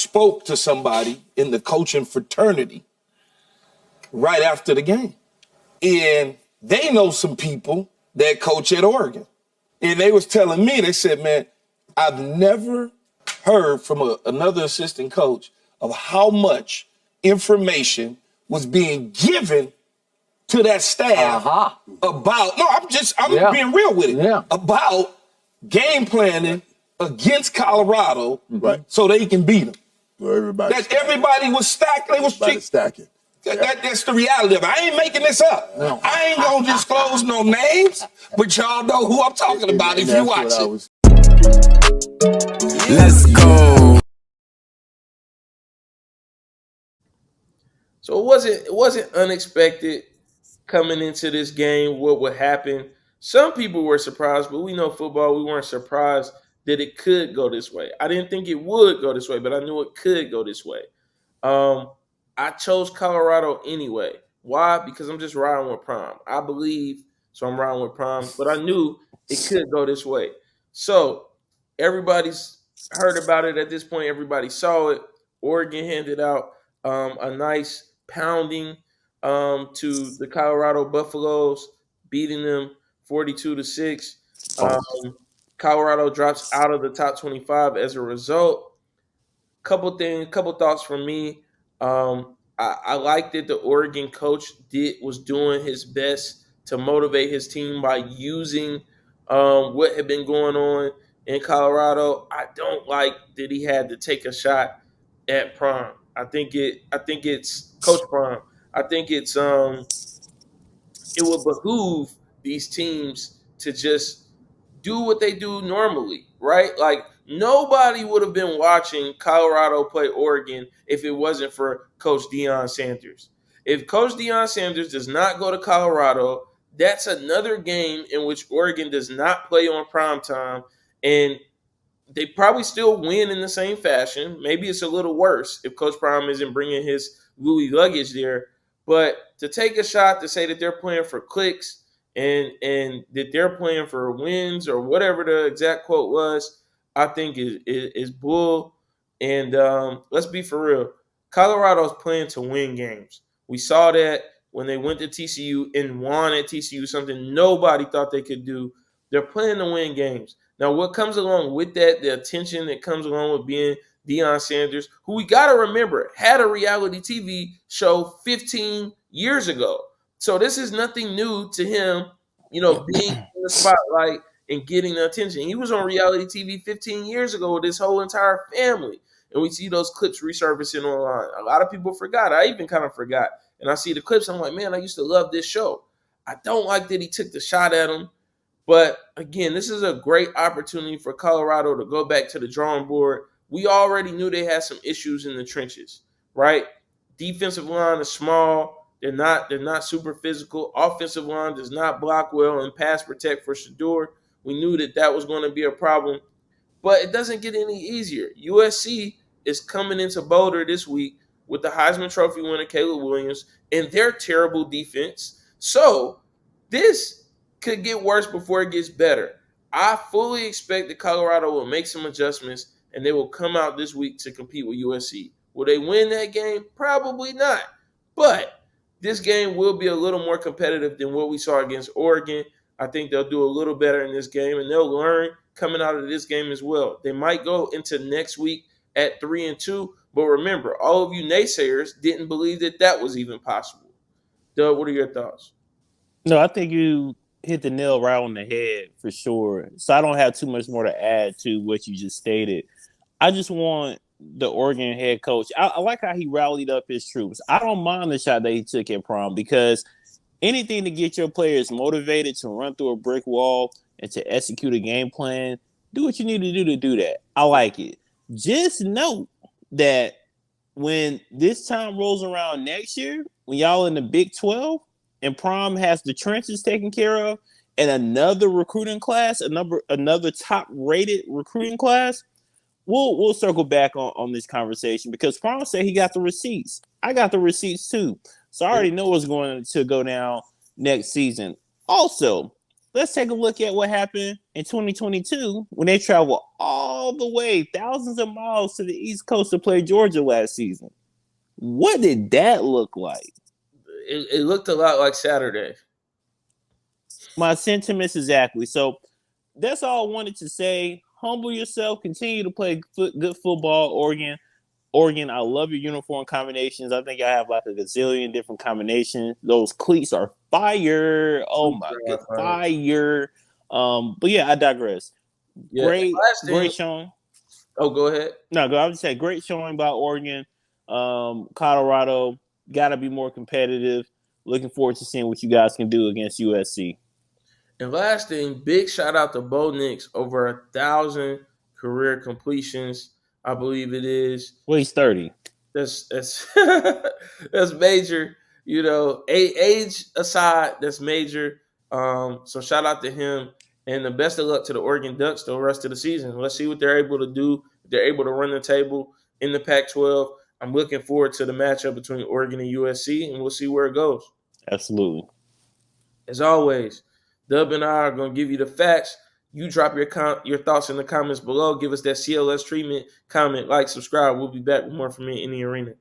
spoke to somebody in the coaching fraternity right after the game. And they know some people that coach at Oregon. And they was telling me, they said, man, I've never heard from another assistant coach of how much information was being given to that staff about, I'm being real with it, about game planning against Colorado so they can beat them. So everybody was stacked. They was stacking. That's the reality of it. I ain't making this up. No. I ain't gonna disclose no names, but y'all know who I'm talking about if you watch it. Let's go. So it wasn't unexpected coming into this game what would happen. Some people were surprised, but we know football, we weren't surprised that it could go this way. I didn't think it would go this way, but I knew it could go this way. I chose Colorado anyway. Why? Because I'm just riding with Prime. I believe, so I'm riding with Prime, but I knew it could go this way. So everybody's heard about it at this point. Everybody saw it. Oregon handed out a nice pounding to the Colorado Buffaloes, beating them 42-6. Colorado drops out of the top 25 as a result. Couple thoughts from me. I like that the Oregon coach was doing his best to motivate his team by using what had been going on in Colorado. I don't like that he had to take a shot at Prime. I think it's Coach Prime. I think it would behoove these teams to just do what they do normally, right? Like nobody would have been watching Colorado play Oregon if it wasn't for Coach Deion Sanders. If Coach Deion Sanders does not go to Colorado, that's another game in which Oregon does not play on primetime, and they probably still win in the same fashion. Maybe it's a little worse if Coach Prime isn't bringing his Louis luggage there. But to take a shot to say that they're playing for clicks and that they're playing for wins or whatever the exact quote was, I think is bull. And let's be for real. Colorado's playing to win games. We saw that when they went to TCU and won at TCU, something nobody thought they could do. They're playing to win games. Now, what comes along with that, the attention that comes along with being Deion Sanders, who we got to remember had a reality TV show 15 years ago. So this is nothing new to him, being in the spotlight and getting the attention. He was on reality TV 15 years ago with his whole entire family. And we see those clips resurfacing online. A lot of people forgot. I even kind of forgot. And I see the clips. I'm like, man, I used to love this show. I don't like that he took the shot at him. But again, this is a great opportunity for Colorado to go back to the drawing board. We already knew they had some issues in the trenches, right? Defensive line is small. They're not super physical. Offensive line does not block well and pass protect for Shedeur. We knew that was going to be a problem. But it doesn't get any easier. USC is coming into Boulder this week with the Heisman Trophy winner Caleb Williams and their terrible defense. So this could get worse before it gets better. I fully expect that Colorado will make some adjustments and they will come out this week to compete with USC. Will they win that game? Probably not. But this game will be a little more competitive than what we saw against Oregon. I think they'll do a little better in this game, and they'll learn coming out of this game as well. They might go into next week at 3-2, but remember, all of you naysayers didn't believe that was even possible. Doug, what are your thoughts? No, I think you hit the nail right on the head for sure. So I don't have too much more to add to what you just stated. I just want the Oregon head coach. I like how he rallied up his troops. I don't mind the shot that he took at Prom because anything to get your players motivated to run through a brick wall and to execute a game plan, do what you need to do that. I like it. Just note that when this time rolls around next year, when y'all in the Big 12 and Prom has the trenches taken care of and another recruiting class, another top-rated recruiting class, we'll circle back on this conversation because Prom said he got the receipts. I got the receipts too. So I already know what's going to go down next season. Also, let's take a look at what happened in 2022 when they traveled all the way, thousands of miles to the East Coast to play Georgia last season. What did that look like? It looked a lot like Saturday. My sentiments exactly. So that's all I wanted to say. Humble yourself. Continue to play good football, Oregon. Oregon, I love your uniform combinations. I think I have like a gazillion different combinations. Those cleats are fire. Oh my god, fire. But yeah, I digress. Yeah, Great showing. Oh, go ahead. No, I would say great showing by Oregon. Colorado got to be more competitive. Looking forward to seeing what you guys can do against USC. And last thing, big shout out to Bo Nix, over 1,000 career completions, I believe it is. Well, he's 30. That's that's major. You know, age aside, that's major. So shout out to him, and the best of luck to the Oregon Ducks the rest of the season. Let's see what they're able to do. They're able to run the table in the Pac-12. I'm looking forward to the matchup between Oregon and USC, and we'll see where it goes. Absolutely. As always, Dub and I are going to give you the facts. You drop your thoughts in the comments below. Give us that CLS treatment, comment, like, subscribe. We'll be back with more from me in the arena.